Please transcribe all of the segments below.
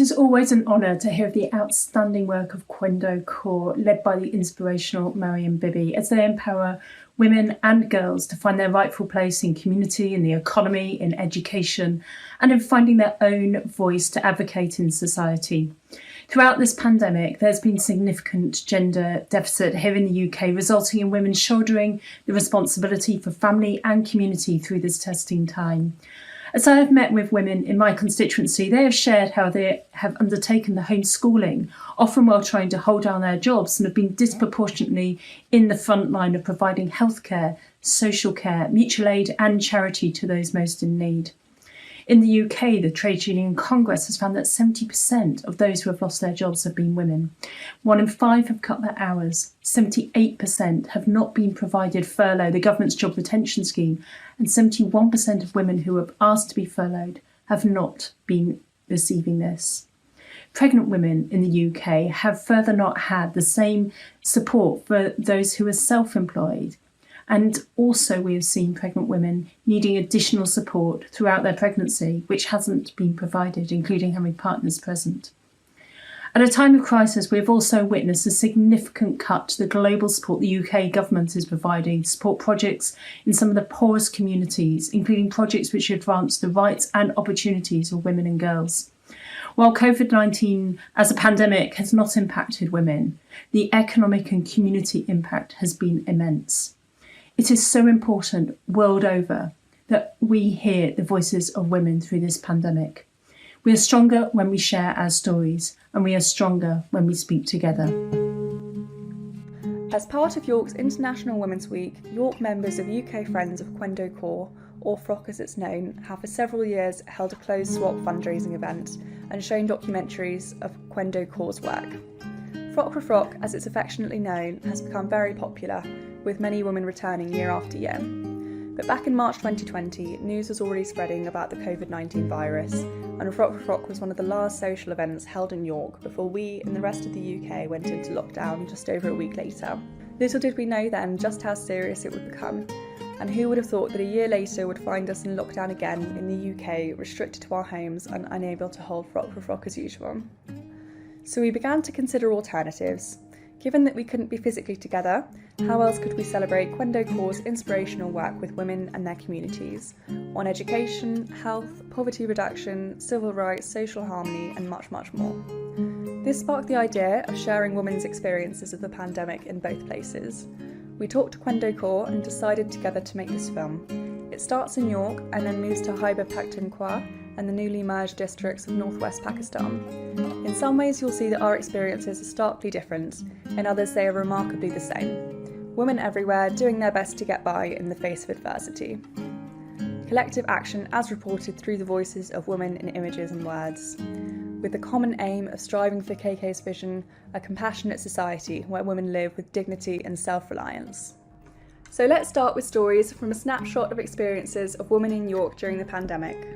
is always an honour to hear of the outstanding work of Khwendo Kor, led by the inspirational Mariam Bibi, as they empower women and girls to find their rightful place in community, in the economy, in education, and in finding their own voice to advocate in society. Throughout this pandemic, there's been significant gender deficit here in the UK, resulting in women shouldering the responsibility for family and community through this testing time. As I have met with women in my constituency, they have shared how they have undertaken the homeschooling, often while trying to hold down their jobs, and have been disproportionately in the front line of providing healthcare, social care, mutual aid and charity to those most in need. In the UK, the Trade Union Congress has found that 70% of those who have lost their jobs have been women. 1 in 5 have cut their hours. 78% have not been provided furlough, the government's job retention scheme, and 71% of women who have asked to be furloughed have not been receiving this. Pregnant women in the UK have further not had the same support for those who are self-employed. And also we have seen pregnant women needing additional support throughout their pregnancy, which hasn't been provided, including having partners present. At a time of crisis, we have also witnessed a significant cut to the global support the UK government is providing to support projects in some of the poorest communities, including projects which advance the rights and opportunities of women and girls. While COVID-19 as a pandemic has not impacted women, the economic and community impact has been immense. It is so important world over that we hear the voices of women through this pandemic. We are stronger when we share our stories, and we are stronger when we speak together. As part of York's International Women's Week, York members of UK Friends of Khwendo Kor, or FROC as it's known, have for several years held a closed swap fundraising event and shown documentaries of Khwendo Kor's work. Frock for Frock, as it's affectionately known, has become very popular, with many women returning year after year. But back in March 2020, news was already spreading about the COVID-19 virus, and Frock for Frock was one of the last social events held in York before we and the rest of the UK went into lockdown just over a week later. Little did we know then just how serious it would become, and who would have thought that a year later would find us in lockdown again in the UK, restricted to our homes and unable to hold Frock for Frock as usual. So we began to consider alternatives. Given that we couldn't be physically together, how else could we celebrate Khwendo Kor's inspirational work with women and their communities on education, health, poverty reduction, civil rights, social harmony and much, much more. This sparked the idea of sharing women's experiences of the pandemic in both places. We talked to Khwendo Kor and decided together to make this film. It starts in York and then moves to Khyber Pakhtunkhwa and the newly merged districts of northwest Pakistan. In some ways you'll see that our experiences are starkly different, in others they are remarkably the same. Women everywhere doing their best to get by in the face of adversity. Collective action as reported through the voices of women in images and words, with the common aim of striving for KK's vision, a compassionate society where women live with dignity and self-reliance. So let's start with stories from a snapshot of experiences of women in York during the pandemic.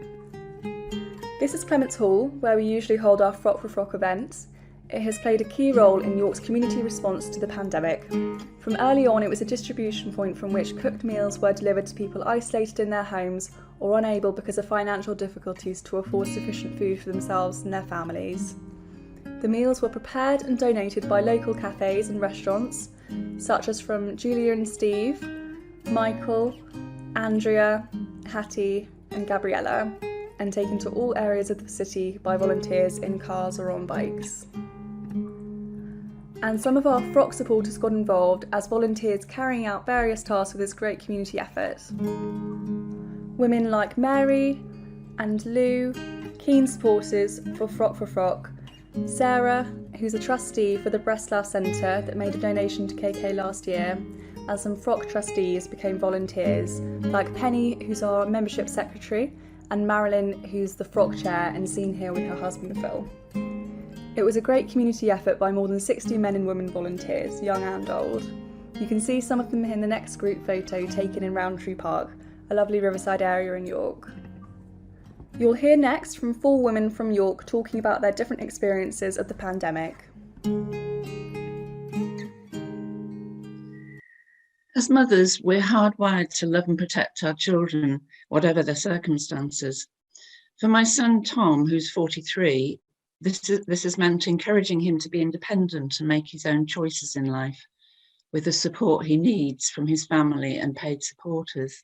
This is Clements Hall, where we usually hold our Frock for Frock events. It has played a key role in York's community response to the pandemic. From early on, it was a distribution point from which cooked meals were delivered to people isolated in their homes or unable because of financial difficulties to afford sufficient food for themselves and their families. The meals were prepared and donated by local cafes and restaurants, such as from Julia and Steve, Michael, Andrea, Hattie and Gabriella, and taken to all areas of the city by volunteers in cars or on bikes. And some of our Frock supporters got involved as volunteers carrying out various tasks with this great community effort. Women like Mary and Lou, keen supporters for Frock, Sarah, who's a trustee for the Breslau Centre that made a donation to KK last year, and some Frock trustees became volunteers, like Penny, who's our membership secretary, and Marilyn, who's the Frock chair and seen here with her husband Phil. It was a great community effort by more than 60 men and women volunteers, young and old. You can see some of them in the next group photo taken in Rowntree Park, a lovely riverside area in York. You'll hear next from 4 women from York talking about their different experiences of the pandemic. As mothers, we're hardwired to love and protect our children, whatever their circumstances. For my son Tom, who's 43, This has meant encouraging him to be independent and make his own choices in life, with the support he needs from his family and paid supporters.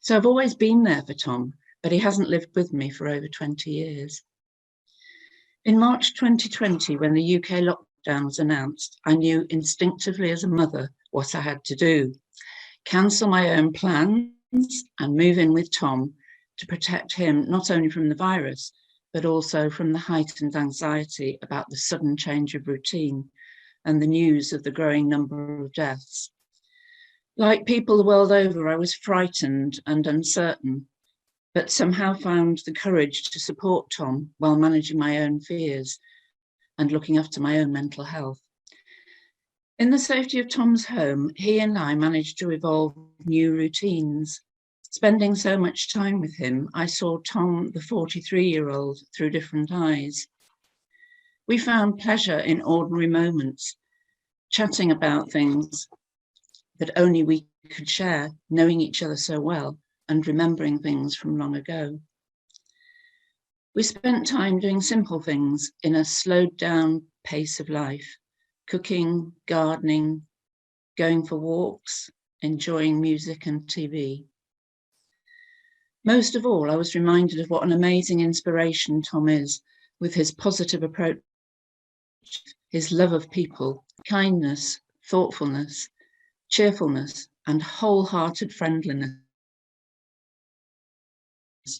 So I've always been there for Tom, but he hasn't lived with me for over 20 years. In March 2020, when the UK lockdown was announced, I knew instinctively as a mother what I had to do: cancel my own plans and move in with Tom to protect him not only from the virus, but also from the heightened anxiety about the sudden change of routine and the news of the growing number of deaths. Like people the world over, I was frightened and uncertain, but somehow found the courage to support Tom while managing my own fears and looking after my own mental health. In the safety of Tom's home, he and I managed to evolve new routines. Spending so much time with him, I saw Tom, the 43-year-old, through different eyes. We found pleasure in ordinary moments, chatting about things that only we could share, knowing each other so well and remembering things from long ago. We spent time doing simple things in a slowed down pace of life: cooking, gardening, going for walks, enjoying music and TV. Most of all, I was reminded of what an amazing inspiration Tom is, with his positive approach, his love of people, kindness, thoughtfulness, cheerfulness, and wholehearted friendliness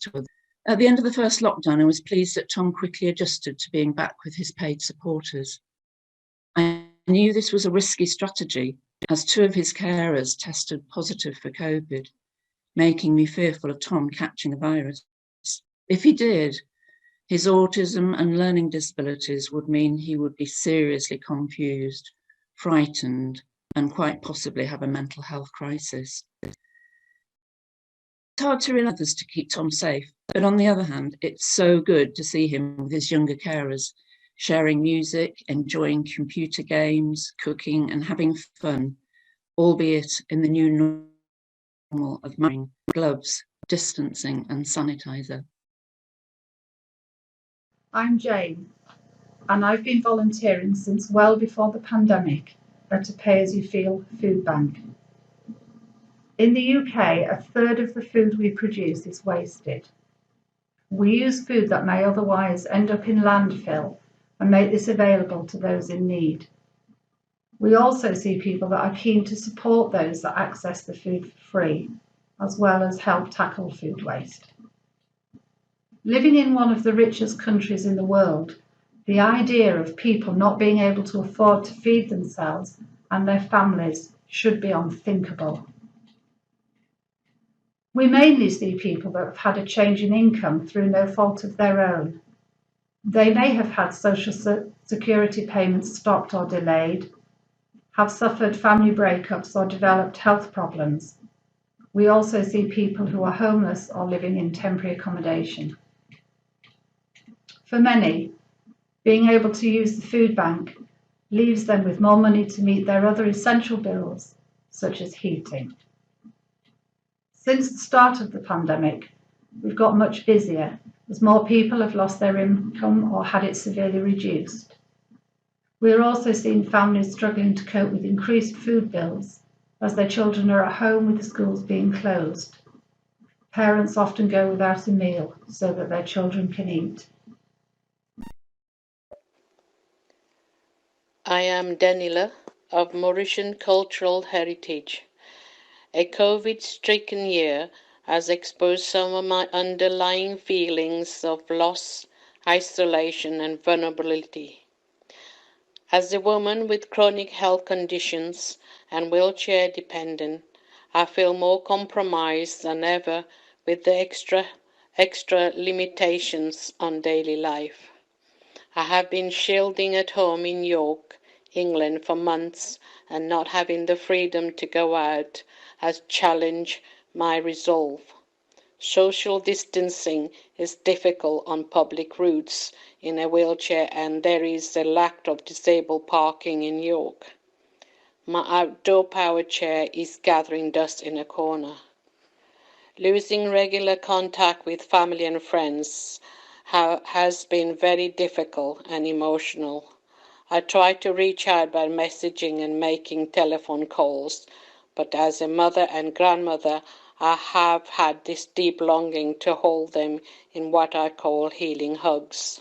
to others. At the end of the first lockdown, I was pleased that Tom quickly adjusted to being back with his paid supporters. I knew this was a risky strategy, as 2 of his carers tested positive for COVID, making me fearful of Tom catching the virus. If he did, his autism and learning disabilities would mean he would be seriously confused, frightened, and quite possibly have a mental health crisis. It's hard to rely on others to keep Tom safe, but on the other hand, it's so good to see him with his younger carers, sharing music, enjoying computer games, cooking, and having fun, albeit in the new normal of wearing gloves, distancing, and sanitizer. I'm Jane, and I've been volunteering since well before the pandemic at a pay-as-you-feel food bank. In the UK, a third of the food we produce is wasted. We use food that may otherwise end up in landfill and make this available to those in need. We also see people that are keen to support those that access the food for free, as well as help tackle food waste. Living in one of the richest countries in the world, the idea of people not being able to afford to feed themselves and their families should be unthinkable. We mainly see people that have had a change in income through no fault of their own. They may have had social security payments stopped or delayed, have suffered family breakups or developed health problems. We also see people who are homeless or living in temporary accommodation. For many, being able to use the food bank leaves them with more money to meet their other essential bills, such as heating. Since the start of the pandemic, we've got much busier as more people have lost their income or had it severely reduced. We are also seeing families struggling to cope with increased food bills as their children are at home with the schools being closed. Parents often go without a meal so that their children can eat. I am Danila of Mauritian Cultural Heritage. A COVID-stricken year has exposed some of my underlying feelings of loss, isolation, and vulnerability. As a woman with chronic health conditions and wheelchair dependent, I feel more compromised than ever with the extra limitations on daily life. I have been shielding at home in York, England for months, and not having the freedom to go out has challenged my resolve. Social distancing is difficult on public routes in a wheelchair, and there is a lack of disabled parking in York. My outdoor power chair is gathering dust in a corner. Losing regular contact with family and friends has been very difficult and emotional. I try to reach out by messaging and making telephone calls, but as a mother and grandmother, I have had this deep longing to hold them in what I call healing hugs.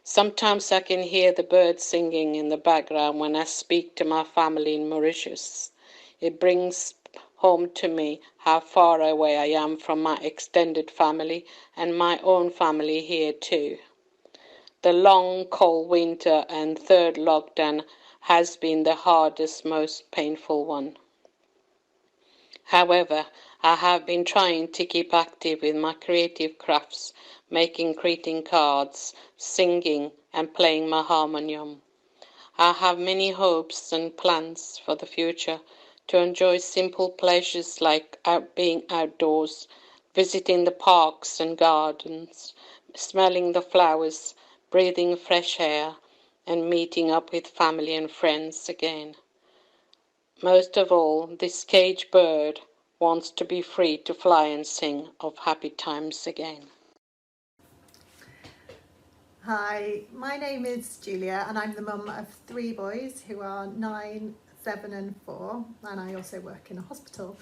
Sometimes I can hear the birds singing in the background when I speak to my family in Mauritius. It brings home to me how far away I am from my extended family and my own family here too. The long, cold winter and third lockdown has been the hardest, most painful one. However, I have been trying to keep active with my creative crafts, making greeting cards, singing and playing my harmonium. I have many hopes and plans for the future to enjoy simple pleasures like being outdoors, visiting the parks and gardens, smelling the flowers, breathing fresh air, and meeting up with family and friends again. Most of all, this caged bird wants to be free to fly and sing of happy times again. Hi, my name is Julia and I'm the mum of 3 boys who are 9, 7 and 4, and I also work in a hospital.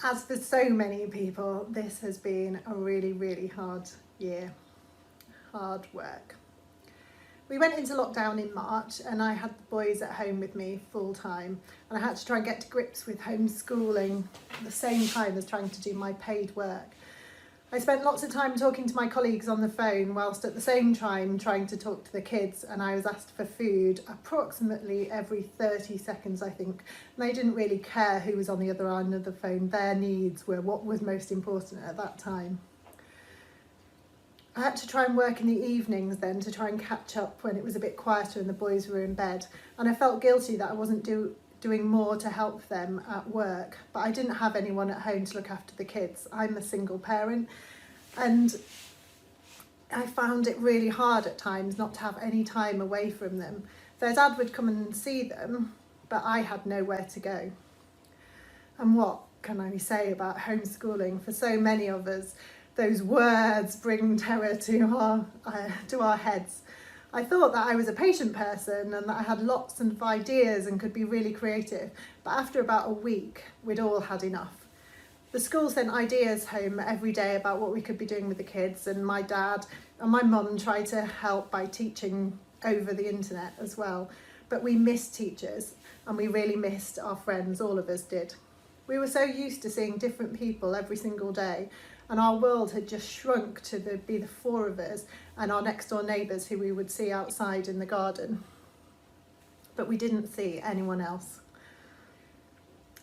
As for so many people, this has been a really hard year, hard work. We went into lockdown in March and I had the boys at home with me full time, and I had to try and get to grips with homeschooling at the same time as trying to do my paid work. I spent lots of time talking to my colleagues on the phone whilst at the same time trying to talk to the kids, and I was asked for food approximately every 30 seconds, I think. And they didn't really care who was on the other end of the phone. Their needs were what was most important at that time. I had to try and work in the evenings then to try and catch up when it was a bit quieter and the boys were in bed. And I felt guilty that I wasn't doing more to help them at work, but I didn't have anyone at home to look after the kids. I'm a single parent, and I found it really hard at times not to have any time away from them. Their dad would come and see them, but I had nowhere to go. And what can I say about homeschooling? For so many of us, those words bring terror to our heads. I thought that I was a patient person and that I had lots of ideas and could be really creative, but after about a week, we'd all had enough. The school sent ideas home every day about what we could be doing with the kids, and my dad and my mum tried to help by teaching over the internet as well. But we missed teachers and we really missed our friends, all of us did. We were so used to seeing different people every single day, and our world had just shrunk to be the 4 of us and our next door neighbours who we would see outside in the garden. But we didn't see anyone else.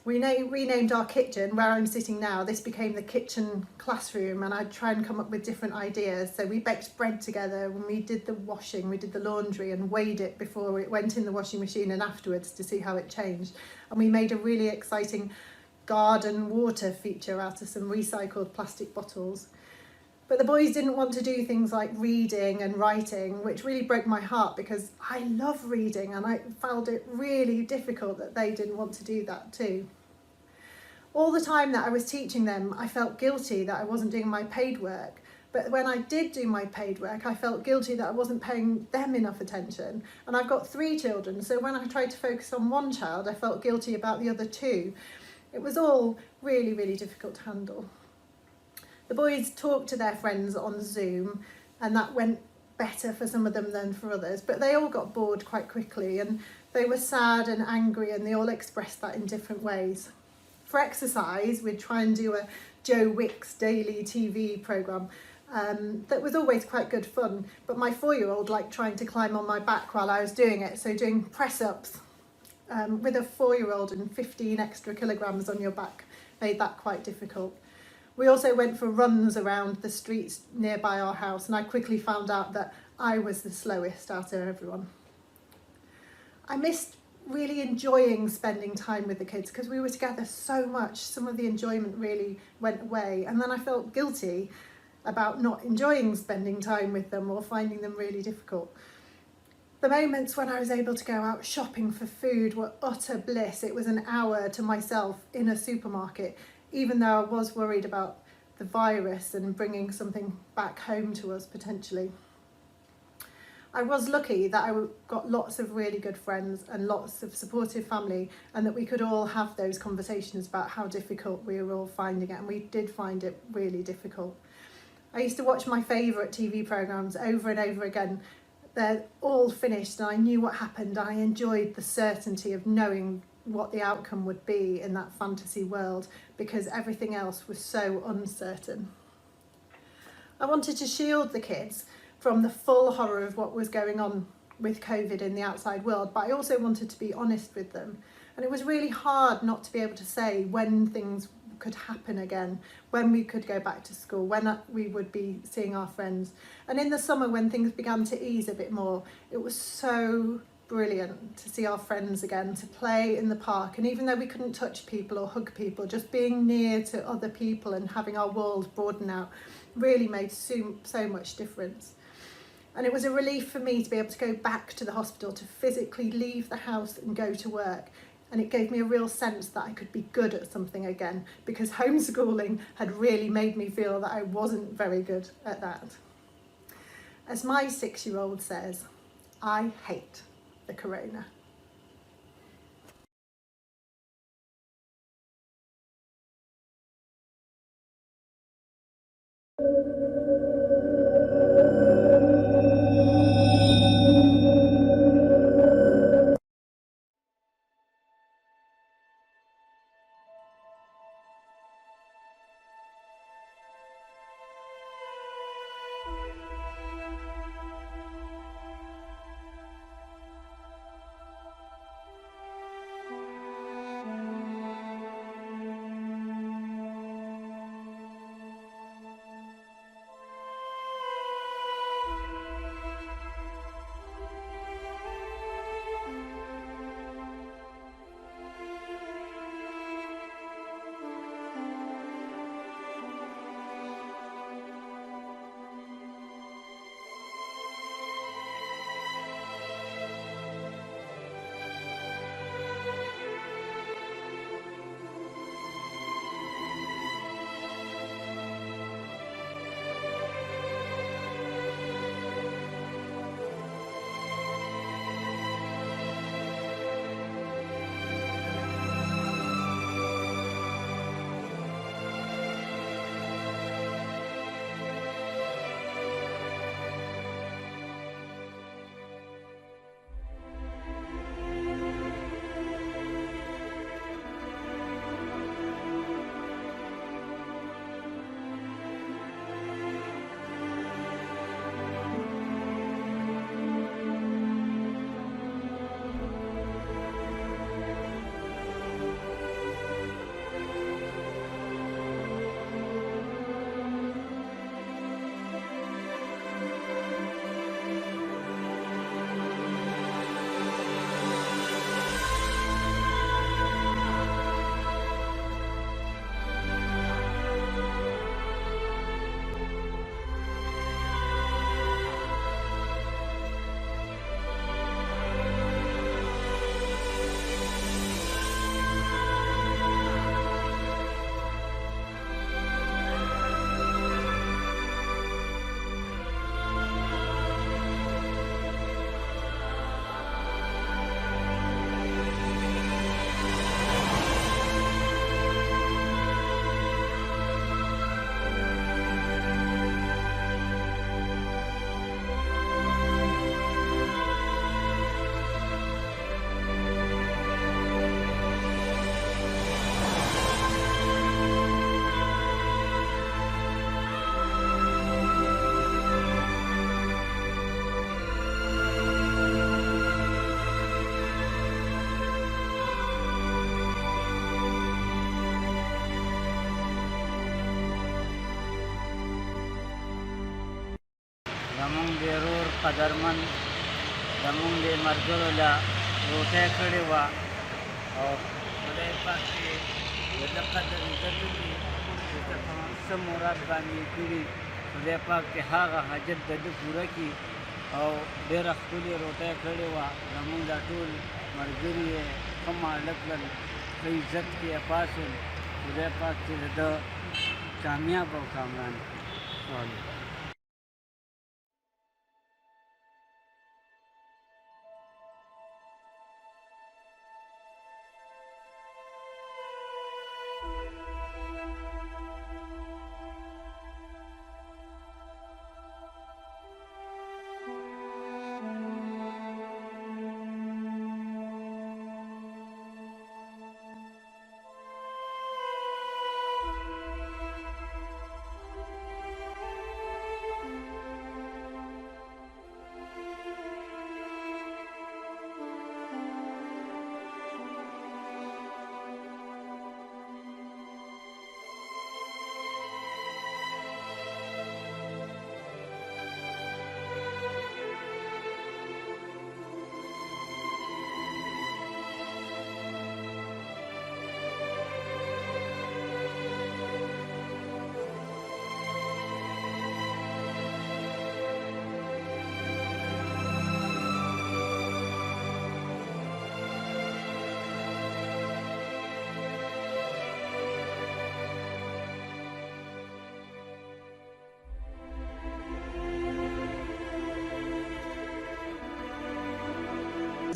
We renamed our kitchen, where I'm sitting now. This became the kitchen classroom, and I'd try and come up with different ideas. So we baked bread together, when we did the washing, we did the laundry and weighed it before it went in the washing machine and afterwards to see how it changed. And we made a really exciting garden water feature out of some recycled plastic bottles. But the boys didn't want to do things like reading and writing, which really broke my heart because I love reading, and I found it really difficult that they didn't want to do that too. All the time that I was teaching them, I felt guilty that I wasn't doing my paid work. But when I did do my paid work, I felt guilty that I wasn't paying them enough attention. And I've got 3 children, so when I tried to focus on one child, I felt guilty about the other 2. It was all really difficult to handle. The boys talked to their friends on Zoom, and that went better for some of them than for others, but they all got bored quite quickly, and they were sad and angry, and they all expressed that in different ways. For exercise, we'd try and do a Joe Wicks daily TV programme that was always quite good fun, but my 4-year-old liked trying to climb on my back while I was doing it, so doing press-ups with a 4-year-old and 15 extra kilograms on your back made that quite difficult. We also went for runs around the streets nearby our house, and I quickly found out that I was the slowest out of everyone. I missed really enjoying spending time with the kids because we were together so much. Some of the enjoyment really went away, and then I felt guilty about not enjoying spending time with them or finding them really difficult. The moments when I was able to go out shopping for food were utter bliss. It was an hour to myself in a supermarket, even though I was worried about the virus and bringing something back home to us potentially. I was lucky that I got lots of really good friends and lots of supportive family, and that we could all have those conversations about how difficult we were all finding it, and we did find it really difficult. I used to watch my favourite TV programmes over and over again. They're all finished and I knew what happened. I enjoyed the certainty of knowing what the outcome would be in that fantasy world, because everything else was so uncertain. I wanted to shield the kids from the full horror of what was going on with COVID in the outside world, but I also wanted to be honest with them. And it was really hard not to be able to say when things could happen again, when we could go back to school, when we would be seeing our friends. And in the summer, when things began to ease a bit more, it was so brilliant to see our friends again, to play in the park. And even though we couldn't touch people or hug people, just being near to other people and having our world broaden out really made so much difference. And it was a relief for me to be able to go back to the hospital, to physically leave the house and go to work. And it gave me a real sense that I could be good at something again, because homeschooling had really made me feel that I wasn't very good at that. As my 6-year-old says, I hate the corona. damung berur kadarman damung de margolola rote kadiwa और उदे पाके यदा कदर जदुली यदा समोरात बानी पीड़ी उदे पाके हागा हजत ददु पूरा की और डेरा खुली रोटे कड़ेवा नमून दाटुल मरगरी कमा लकलन इज्जत के पासन उदे पाके द کامیاب او کامران غواړو.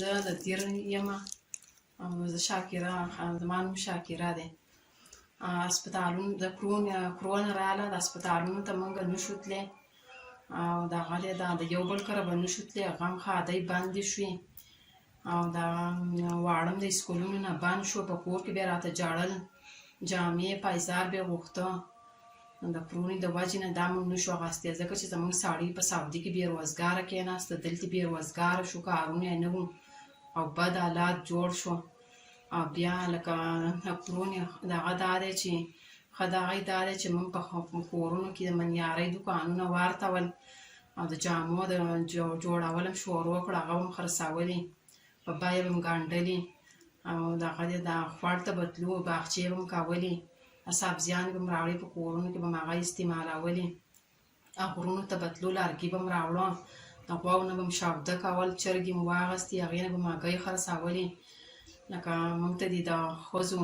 زه د تیر یم او زه شاکره زما نوم شاکره دی. هسپتالونو د کرونا راغله، د هسپتالونو ته موږ نشو تللی او دغه دی د یو بل کره به نشو تللی، هغه هم ښادۍ بندې شوې او دغه واړه د سکولونو نه بند شو. په کور کې بیا راته ژړل، جامې پایزار بیا غوښته. د کرونا د وجې نه دا موږ نشو اخیستی، ځکه چې زموږ سړی په سعودي کې بې روزګاره کېناسته، دلته بې روزګاره شو، کارونه یې نه وو او بد حالات جوړ شو. او بیا لکه کرونا دغه دا دی چې ښه دغه دا دی چې موږ په کورونو کې د منیارۍ دوکانونه واړتول او د جامو د جوړول هم شروع کړه، هغه هم خرڅولې، په بیه به م ګنډلې او دغه دی د خوړ ته به تلو، باغچې به م کولې، سبزیانې به م راوړې، په کورونو کې به م هغه استعمالولې، غرونو ته به تلو، لرګي به م راوړه، د غواوو نه به م شاوده کول، چرګې م واخیستې، هغې نه به م هګۍ خرڅولې. لکه موږ ته دې د ښځو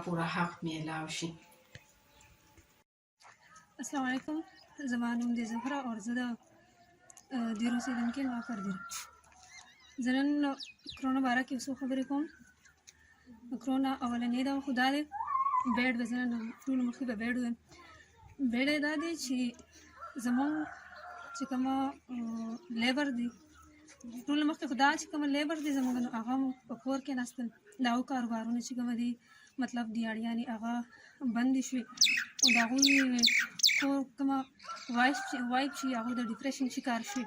پوره حق میلاو شي. السلام علیکم، زما نوم دی زهره او زه د دیر اوسېدونکې یم فردي. زه نن کرونا باره کې یو څو خبرې کوم. کرونا اولنۍ دا خو دا دی بیډ به زه نن ټولو مخکې به بیډ ویم. بیډ یې دا دی چې زموږ چې کومه لیبر دی ټولو مخکې خو دا چې کومه لیبر دی زموږ نو هغه په کور کې ناستل، د هغو کاروبارونه چې کومه دي مطلب دیاړیانې هغه بندې شوې او د هغوی کور کومه وایف چې هغوی د ډپریشن شکار شوې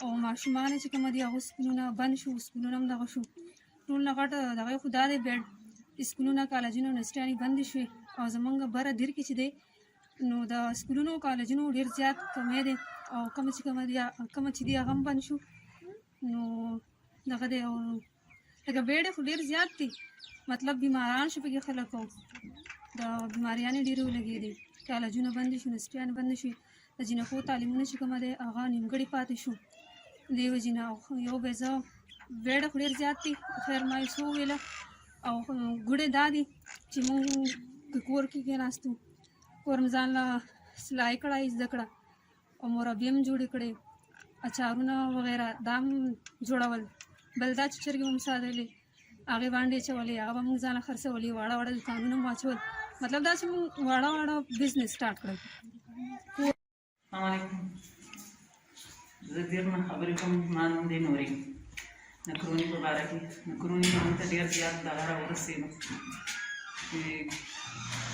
او ماشومان چې کومه دي هغو سکولونه بند شو، سکولونه هم دغه شو. ټول نه غټه دغه خو دا دی بیډ، سکولونه کالجونه یونیورسټیانې بندې شوې او زموږ بره دیر کې چې دی نو د سکولونو کالجونو ډېر زیات کمی دی او کومه چې دي هغه هم بند شو. نو دغه دی او لکه بیډ خو ډېر زیات دی، مطلب بیماران شو پکې خلک او د بیماریانې ډېرې ولګېدې، کالجونه بندې شو، یونیورسټیانې بندې شوې، د جنکو تعلیمونه چې کومه دی هغه نیمګړي پاتې شو. دې وجې نه یو به زه بیډ خو ډېر زیات دی، خیر ما یې څه وویله او ګوډې دا دي چې موږ په کور کې کېناستو، کور مې ځان له سلای کړای زده کړه او مربي هم جوړې کړې، اچارونه وغیره دا هم جوړول، بل دا چې چرګې به م ساتلې هغې باندې اچولې، هغه به موږ ځانه خرڅولې، واړه واړه دوکانونه م واچول، مطلب دا چې موږ واړه بزنس سټارټ کړل. السلام علیکم، زه ډېر نه خبرې کوم. زما نوم دی نورین. د کرونې په باره کې د کرونې موږ ته ډېر زیات دغه راورسېدو چې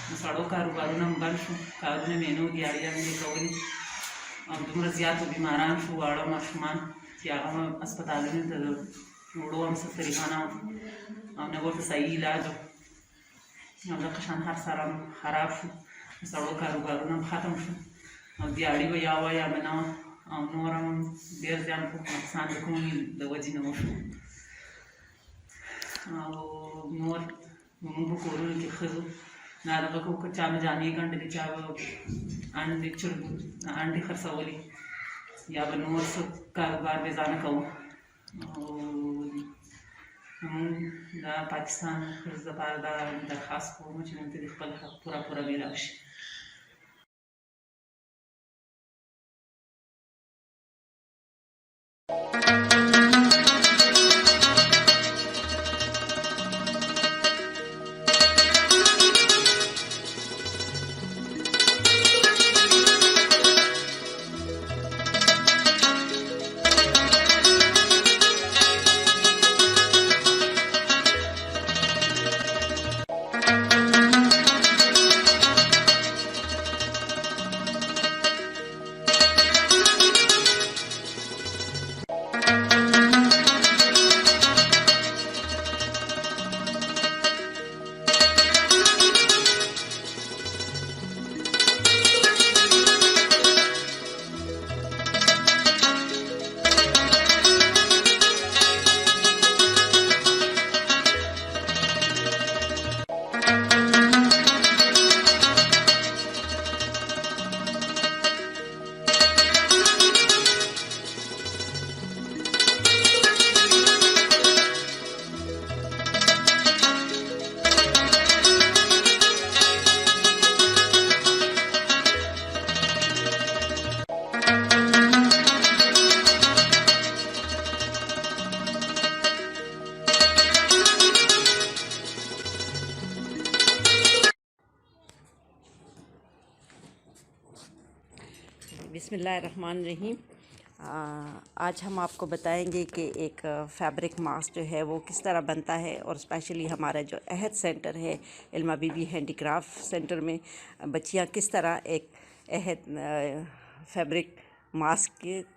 د سړو کاروبارونه هم بند شو، کارونه مې نه وو، دیاړیانې مې کولې او دومره زیاتو بیماران شو، واړه ماشومان چې هغه هم هسپتالونو ته د وړو هم څه طریقه نه وه او نه ورته صحیح علاج و او دغه شان هر سره هم خراب شو، د سړو کاروبارونه هم ختم شو او دیاړي به یا وه یا به نه وه او نور هم ډېر زیات نقصان د کرونا د وجې نه وشو. او نور زموږ په کورونو کې ښځو ناروغه کوو، که چا به جامې ګنډلې، چا به انډې خرڅولې یا به نور څه کاروبار بې ځانه کوو. او زموږ د پاکستان ښځو دپاره دا درخواست کوم چې موږ ته د خپل حق پوره میلاو شي. बिस्मिल्लाहिर्रहमानिर्रहीम। आज हम आपको बताएंगे कि एक फैब्रिक मास्क जो है वो किस तरह बनता है, और स्पेशली हमारा जो अहद सेंटर है इल्मा बीबी हैंडीक्राफ्ट सेंटर में बच्चियां किस तरह एक अहद फैब्रिक मास्क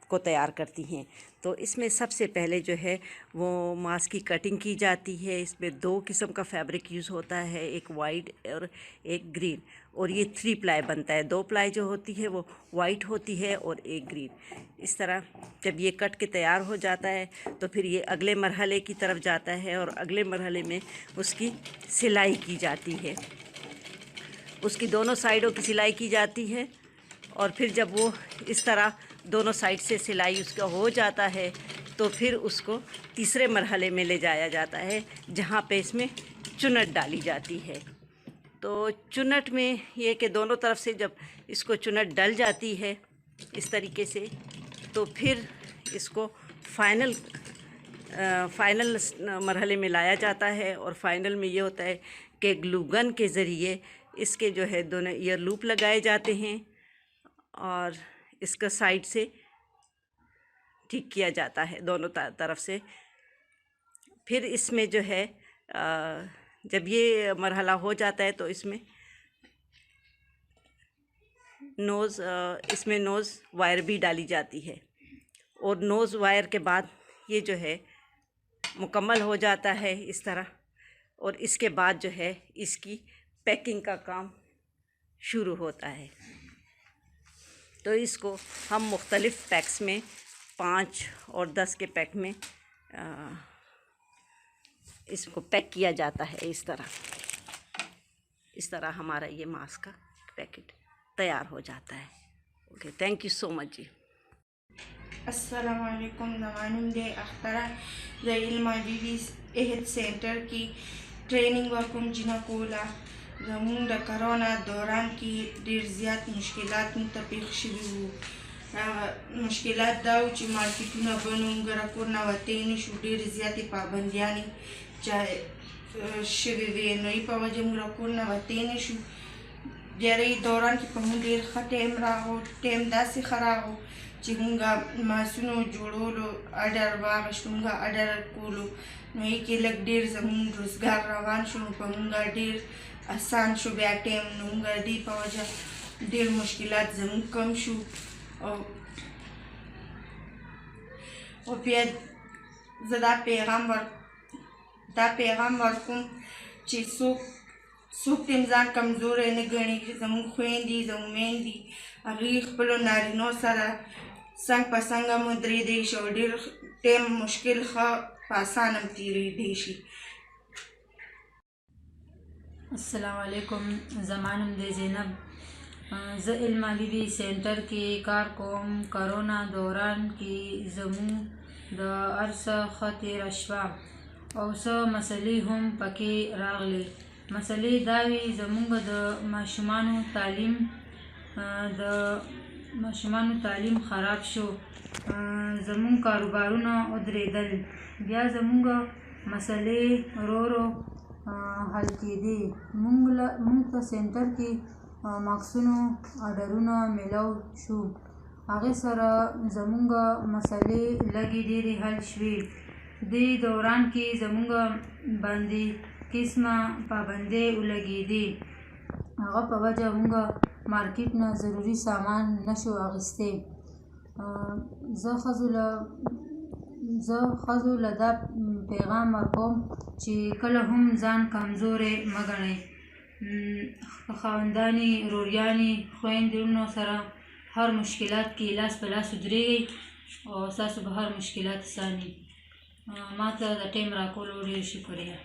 को तैयार करती हैं। तो इसमें सबसे पहले जो है वो मास्क की कटिंग की जाती है। इसमें 2 किस्म का फैब्रिक यूज़ होता है, एक वाइट और एक ग्रीन, और ये 3 प्लाई बनता है। 2 प्लाई जो होती है वो वाइट होती है और एक ग्रीन। इस तरह जब ये कट के तैयार हो जाता है तो फिर ये अगले मरहले की तरफ जाता है, और अगले मरहले में उसकी सिलाई की जाती है। उसकी दोनों साइडों की सिलाई की जाती है, और फिर जब वो इस तरह दोनों साइड से सिलाई उसका हो जाता है तो फिर उसको तीसरे मरहले में ले जाया जाता है, जहाँ पे इसमें चुनट डाली जाती है। तो चुनट में ये कि दोनों तरफ से जब इसको चुनट डल जाती है इस तरीके से, तो फिर इसको फाइनल मरहले में लाया जाता है। और फाइनल में ये होता है कि ग्लू गन के ज़रिए इसके जो है दोनों ईयर लूप लगाए जाते हैं, और इसका साइड से ठीक किया जाता है दोनों तरफ से। फिर इसमें जो है जब ये मरहला हो जाता है तो इसमें नोज़ वायर भी डाली जाती है, और नोज़ वायर के बाद ये जो है मुकम्मल हो जाता है इस तरह। और इसके बाद जो है इसकी पैकिंग का काम शुरू होता है। तो इसको हम मुख्तलिफ़ पैक्स में 5 और 10 के पैक में इसको पैक किया जाता है। इस तरह हमारा ये मास्क का पैकेट तैयार हो जाता है। Okay, thank you so much जी। अस्सलाम वालेकुम। ज़मानुम दे अख्तरा द इल्मा बीबी अहद सेंटर की ट्रेनिंग वर्कुम जिना कोला जमून द कोरोना दौरान की ढेर ज़्याद मुश्किलात मुतपेख शुरू मुश्किलात दाव ची मार्केटूना बनून गरा कोरोना वतेन शु ढेर ज़्याद पाबंदियानी चाहे शवे नई पावजे मुरा कोरोना वतेन शु जरे दौरान की पहुँ ढेर ख़टेम राहो टेम दासी खराहो चिंगा मासुनो जोड़ोलो अडर वागशुंगा अडर कोलो नई के लग ढेर जमून रोजगार रवान शुरू पहुँगा ढेर आसान शु बैटेम नूंगा दी पावजा ढेर मुश्किलात जमून कम शु और फिर ज़दा पैगाम वर्कुम ची सूख तिमजान कमज़ोर है नगणी जमून ख्वेंदी जमुमेंदी अगीख पलो नारिनो सरा संग पसंगा मुद्री देश और ढेर टेम मुश्किल खा पासानम तीरी देशी। अस्सलाम वालेकुम। ज़मानुम दे ज़ैनब ज़ इल्मा बीबी सेंटर की कारकुम कोरोना दौरान की जमू द अरसा खतिर अशवा और स मसली हम पकी रागली मसली दावी जमूंग द माशुमानु तालीम ख़राब शो जमूंग कारोबारुना उदरेदल बिया जमूंग मसले रो हल की दी मुंग सेंटर की मकसुनो आर्डरुना मिलाव शू आगे सरा जमूंग मसले लगी डेरी हल शवी दी दौरान की जमूंग बंदी قسمه پابندۍ ولګېدې. هغه په وجه مونږ مارکیټ نه ضروري سامان نشو اخیستی. زه ښځو له دا پیغام ورکوم چې کله هم ځان کمزوری مه ګڼئ. خاوندانې، وروریانې، خویندې، ورونو سره هر مشکلات کې لاس په لاس ودرېږئ او ستاسو به هر مشکلات اسان وي. ما ته د ټایم راکولو ډېر شکریه.